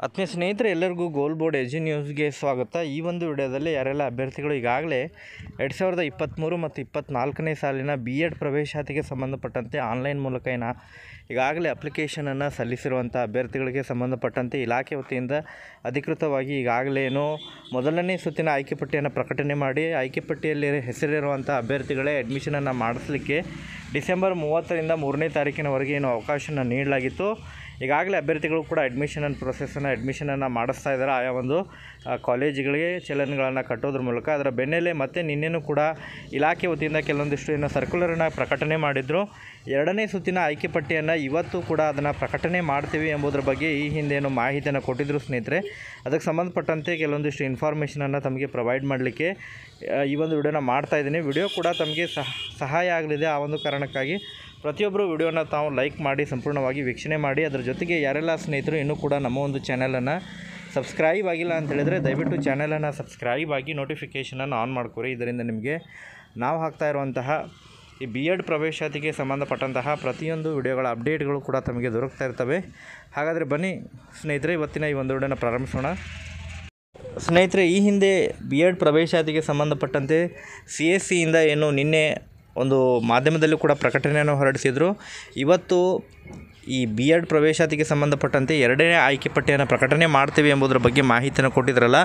ಆತ್ಮೀಯ ಸ್ನೇಹಿತರೆ, ಎಲ್ಲರಿಗೂ ಗೋಲ್ ಬೋರ್ಡ್ ಎಜಿ ನ್ಯೂಸ್ಗೆ ಸ್ವಾಗತ. ಈ ಒಂದು ವಿಡಿಯೋದಲ್ಲಿ ಯಾರೆಲ್ಲ ಅಭ್ಯರ್ಥಿಗಳು ಈಗಾಗಲೇ 2023 ಮತ್ತು 24ನೇ ಸಾಲಿನ BEd ಪ್ರವೇಶಾತಿಗೆ ಸಂಬಂಧಪಟ್ಟಂತೆ ಆನ್ಲೈನ್ ಮೂಲಕ ಈಗಾಗಲೇ ಅಪ್ಲಿಕೇಶನನ್ನು ಸಲ್ಲಿಸಿರುವಂಥ ಅಭ್ಯರ್ಥಿಗಳಿಗೆ ಸಂಬಂಧಪಟ್ಟಂತೆ ಇಲಾಖೆ ವತಿಯಿಂದ ಅಧಿಕೃತವಾಗಿ ಈಗಾಗಲೇ ಮೊದಲನೇ ಸುತ್ತಿನ ಆಯ್ಕೆ ಪಟ್ಟಿಯನ್ನು ಪ್ರಕಟಣೆ ಮಾಡಿ ಆಯ್ಕೆ ಪಟ್ಟಿಯಲ್ಲಿ ಹೆಸರಿರುವಂಥ ಅಭ್ಯರ್ಥಿಗಳೇ ಅಡ್ಮಿಷನನ್ನು ಮಾಡಿಸಲಿಕ್ಕೆ ಡಿಸೆಂಬರ್ 30ರಿಂದ 3ನೇ ತಾರೀಕಿನವರೆಗೆ ಅವಕಾಶನ ನೀಡಲಾಗಿತ್ತು. ಈಗಾಗಲೇ ಅಭ್ಯರ್ಥಿಗಳು ಕೂಡ ಅಡ್ಮಿಷನನ್ನು ಮಾಡಿಸ್ತಾ ಇದ್ದಾರೆ. ಆಯಾ ಒಂದು ಕಾಲೇಜುಗಳಿಗೆ ಚಲನ್ಗಳನ್ನು ಕಟ್ಟೋದ್ರ ಮೂಲಕ ಅದರ ಬೆನ್ನಲ್ಲೇ ಮತ್ತೆ ನಿನ್ನೆನೂ ಕೂಡ ಇಲಾಖೆ ವತಿಯಿಂದ ಕೆಲವೊಂದಿಷ್ಟು ಸರ್ಕ್ಯುಲರನ್ನು ಪ್ರಕಟಣೆ ಮಾಡಿದರು. 2ನೇ ಸುತ್ತಿನ ಆಯ್ಕೆ ಪಟ್ಟಿಯನ್ನು ಇವತ್ತು ಕೂಡ ಅದನ್ನು ಪ್ರಕಟಣೆ ಮಾಡ್ತೀವಿ ಎಂಬುದರ ಬಗ್ಗೆ ಈ ಹಿಂದೆ ಮಾಹಿತಿಯನ್ನು ಕೊಟ್ಟಿದ್ದರು ಸ್ನೇಹಿತರೆ. ಅದಕ್ಕೆ ಸಂಬಂಧಪಟ್ಟಂತೆ ಕೆಲವೊಂದಿಷ್ಟು ಇನ್ಫಾರ್ಮೇಷನನ್ನು ತಮಗೆ ಪ್ರೊವೈಡ್ ಮಾಡಲಿಕ್ಕೆ ಈ ಒಂದು ವಿಡಿಯೋನ ಮಾಡ್ತಾಯಿದ್ದೀನಿ. ವಿಡಿಯೋ ಕೂಡ ತಮಗೆ ಸಹಾಯ ಆಗಲಿದೆ. ಆ ಒಂದು ಕಾರಣಕ್ಕಾಗಿ ಪ್ರತಿಯೊಬ್ಬರು ವಿಡಿಯೋನ ತಾವು ಲೈಕ್ ಮಾಡಿ ಸಂಪೂರ್ಣವಾಗಿ ವೀಕ್ಷಣೆ ಮಾಡಿ. ಅದರ ಜೊತೆಗೆ ಯಾರೆಲ್ಲ ಸ್ನೇಹಿತರು ಇನ್ನೂ ಕೂಡ ನಮ್ಮ ಒಂದು ಚಾನಲನ್ನು ಸಬ್ಸ್ಕ್ರೈಬ್ ಆಗಿಲ್ಲ ಅಂತ ಹೇಳಿದರೆ ದಯವಿಟ್ಟು ಚಾನಲನ್ನು ಸಬ್ಸ್ಕ್ರೈಬ್ ಆಗಿ ನೋಟಿಫಿಕೇಷನನ್ನು ಆನ್ ಮಾಡ್ಕೊರಿ. ಇದರಿಂದ ನಿಮಗೆ ನಾವು ಹಾಕ್ತಾ ಇರುವಂತಹ ಈ BEd ಪ್ರವೇಶಾತಿಗೆ ಸಂಬಂಧಪಟ್ಟಂತಹ ಪ್ರತಿಯೊಂದು ವಿಡಿಯೋಗಳ ಅಪ್ಡೇಟ್ಗಳು ಕೂಡ ತಮಗೆ ದೊರಕ್ತಾ ಇರ್ತವೆ. ಹಾಗಾದರೆ ಬನ್ನಿ ಸ್ನೇಹಿತರೆ, ಇವತ್ತಿನ ಈ ಒಂದು ವಿಡಿಯೋನ ಪ್ರಾರಂಭಿಸೋಣ. ಸ್ನೇಹಿತರೆ, ಈ ಹಿಂದೆ BEd ಪ್ರವೇಶಾತಿಗೆ ಸಂಬಂಧಪಟ್ಟಂತೆ CSEಯಿಂದ ನಿನ್ನೆ ಒಂದು ಮಾಧ್ಯಮದಲ್ಲೂ ಕೂಡ ಪ್ರಕಟಣೆಯನ್ನು ಹೊರಡಿಸಿದರು. ಇವತ್ತು ಈ BEd ಪ್ರವೇಶಾತಿಗೆ ಸಂಬಂಧಪಟ್ಟಂತೆ 2ನೇ ಆಯ್ಕೆ ಪಟ್ಟಿಯನ್ನು ಪ್ರಕಟಣೆ ಮಾಡ್ತೀವಿ ಎಂಬುದರ ಬಗ್ಗೆ ಮಾಹಿತಿಯನ್ನು ಕೊಟ್ಟಿದ್ರಲ್ಲ.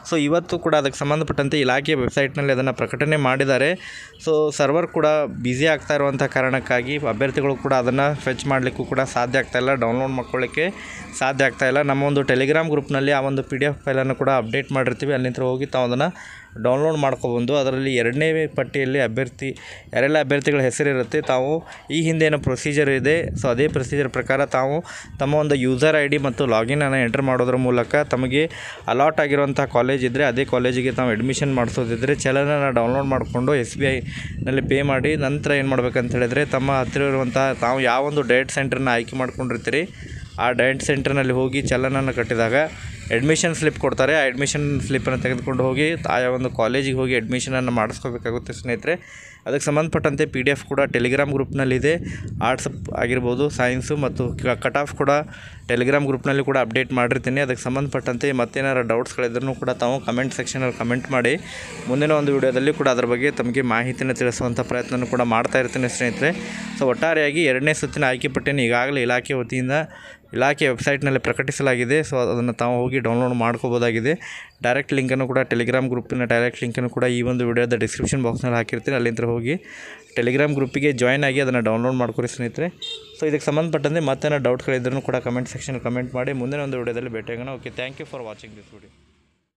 ಸೊ ಇವತ್ತು ಕೂಡ ಅದಕ್ಕೆ ಸಂಬಂಧಪಟ್ಟಂತೆ ಇಲಾಖೆ ವೆಬ್ಸೈಟ್ನಲ್ಲಿ ಅದನ್ನು ಪ್ರಕಟಣೆ ಮಾಡಿದ್ದಾರೆ. ಸೊ ಸರ್ವರ್ ಕೂಡ ಬ್ಯುಸಿ ಆಗ್ತಾ ಇರುವಂಥ ಕಾರಣಕ್ಕಾಗಿ ಅಭ್ಯರ್ಥಿಗಳು ಕೂಡ ಅದನ್ನು ಫೆಚ್ ಮಾಡಲಿಕ್ಕೂ ಕೂಡ ಸಾಧ್ಯ ಆಗ್ತಾಯಿಲ್ಲ, ಡೌನ್ಲೋಡ್ ಮಾಡ್ಕೊಳ್ಳಿಕ್ಕೆ ಸಾಧ್ಯ ಆಗ್ತಾಯಿಲ್ಲ. ನಮ್ಮ ಒಂದು ಟೆಲಿಗ್ರಾಮ್ ಗ್ರೂಪ್ನಲ್ಲಿ ಆ ಒಂದು PDF ಫೈಲನ್ನು ಕೂಡ ಅಪ್ಡೇಟ್ ಮಾಡಿರ್ತೀವಿ. ಅಲ್ಲಿಂದ ಹೋಗಿ ತಾವು ಅದನ್ನು ಡೌನ್ಲೋಡ್ ಮಾಡ್ಕೊಬಂದು ಅದರಲ್ಲಿ 2ನೇ ಪಟ್ಟಿಯಲ್ಲಿ ಯಾರೆಲ್ಲ ಅಭ್ಯರ್ಥಿಗಳ ಹೆಸರಿರುತ್ತೆ, ತಾವು ಈ ಹಿಂದೆ ಪ್ರೊಸೀಜರ್ ಇದೆ, ಸೊ ಅದೇ ಪ್ರೊಸೀಜರ್ ಪ್ರಕಾರ ತಾವು ತಮ್ಮ ಒಂದು ಯೂಸರ್ ID ಮತ್ತು ಲಾಗಿನನ್ನು ಎಂಟರ್ ಮಾಡೋದ್ರ ಮೂಲಕ ತಮಗೆ ಅಲಾಟ್ ಆಗಿರುವಂಥ ಕಾಲೇಜ್ ಇದ್ದರೆ ಅದೇ ಕಾಲೇಜಿಗೆ ತಾವು ಅಡ್ಮಿಷನ್ ಮಾಡಿಸೋದಿದ್ದರೆ ಚಲನನ್ನು ಡೌನ್ಲೋಡ್ ಮಾಡಿಕೊಂಡು SBIನಲ್ಲಿ ಪೇ ಮಾಡಿ ನಂತರ ಏನು ಮಾಡಬೇಕಂತ ಹೇಳಿದರೆ ತಮ್ಮ ಹತ್ತಿರ ಇರುವಂಥ ತಾವು ಯಾವೊಂದು ಡಯಟ್ ಸೆಂಟ್ರನ್ನ ಆಯ್ಕೆ ಮಾಡ್ಕೊಂಡಿರ್ತೀರಿ ಆ ಡಯಟ್ ಸೆಂಟರ್ನಲ್ಲಿ ಹೋಗಿ ಚಲನನ್ನು ಕಟ್ಟಿದಾಗ ಅಡ್ಮಿಷನ್ ಸ್ಲಿಪ್ ಕೊಡ್ತಾರೆ. ಆ ಅಡ್ಮಿಷನ್ ಸ್ಲಿಪ್ಪನ್ನು ತೆಗೆದುಕೊಂಡು ಹೋಗಿ ಆಯಾ ಒಂದು ಕಾಲೇಜಿಗೆ ಹೋಗಿ ಅಡ್ಮಿಷನನ್ನು ಮಾಡಿಸ್ಕೋಬೇಕಾಗುತ್ತೆ ಸ್ನೇಹಿತರೆ. ಅದಕ್ಕೆ ಸಂಬಂಧಪಟ್ಟಂತೆ PDF ಕೂಡ ಟೆಲಿಗ್ರಾಮ್ ಗ್ರೂಪ್ನಲ್ಲಿದೆ. ಆರ್ಟ್ಸ್ ಆಗಿರ್ಬೋದು, ಸೈನ್ಸು ಮತ್ತು ಕಟ್ ಆಫ್ ಕೂಡ ಟೆಲಿಗ್ರಾಮ್ ಗ್ರೂಪ್ನಲ್ಲಿ ಕೂಡ ಅಪ್ಡೇಟ್ ಮಾಡಿರ್ತೀನಿ. ಅದಕ್ಕೆ ಸಂಬಂಧಪಟ್ಟಂತೆ ಮತ್ತೇನಾರು ಡೌಟ್ಸ್ಗಳಿದ್ರೂ ಕೂಡ ತಾವು ಕಮೆಂಟ್ ಸೆಕ್ಷನಲ್ಲಿ ಕಮೆಂಟ್ ಮಾಡಿ ಮುಂದಿನ ಒಂದು ವಿಡಿಯೋದಲ್ಲಿ ಕೂಡ ಅದರ ಬಗ್ಗೆ ತಮಗೆ ಮಾಹಿತಿಯನ್ನು ತಿಳಿಸುವಂಥ ಪ್ರಯತ್ನ ಕೂಡ ಮಾಡ್ತಾ ಇರ್ತೀನಿ ಸ್ನೇಹಿತರೆ. ಸೊ ಒಟ್ಟಾರೆಯಾಗಿ 2ನೇ ಸುತ್ತಿನ ಆಯ್ಕೆ ಪಟ್ಟಿಯನ್ನು ಈಗಾಗಲೇ ಇಲಾಖೆ ವತಿಯಿಂದ ಇಲಾಖೆ ವೆಬ್ಸೈಟ್ನಲ್ಲಿ ಪ್ರಕಟಿಸಲಾಗಿದೆ. ಸೊ ಅದನ್ನು ತಾವು ಹೋಗಿ ಡೌನ್ಲೋಡ್ ಮಾಡ್ಕೋಬೋದಾಗಿದೆ. ಡೈರೆಕ್ಟ್ ಲಿಂಕನ್ನು ಕೂಡ ಟೆಲಿಗ್ರಾಮ್ ಗ್ರೂಪಿನ ಡೈರೆಕ್ಟ್ ಲಿಂಕನ್ನು ಕೂಡ ಈ ಒಂದು ವಿಡಿಯೋದ ಡಿಸ್ಕ್ರಿಪ್ಷನ್ ಬಾಕ್ಸ್ನಲ್ಲಿ ಹಾಕಿರ್ತೀನಿ. ಅಲ್ಲಿಂದ ಹೋಗಿ ಟೆಲಿಗ್ರಾಮ್ ಗ್ರೂಪಿಗೆ ಜಾಯ್ನ್ ಆಗಿ ಅದನ್ನು ಡೌನ್ಲೋಡ್ ಮಾಡ್ಕೊರಿ ಸ್ನೇಹಿತರೆ. ಸೊ ಇದಕ್ಕೆ ಸಂಬಂಧಪಟ್ಟಂತೆ ಮತ್ತೇನೋ ಡೌಟ್ಗಳಿದ್ರೂ ಕೂಡ ಕಮೆಂಟ್ ಸೆಕ್ಷನ್ ಕಮೆಂಟ್ ಮಾಡಿ ಮುಂದಿನ ಒಂದು ವಿಡಿಯೋದಲ್ಲಿ ಭೇಟಿಯಾಗೋಣ. Okay, thank you for watching this video.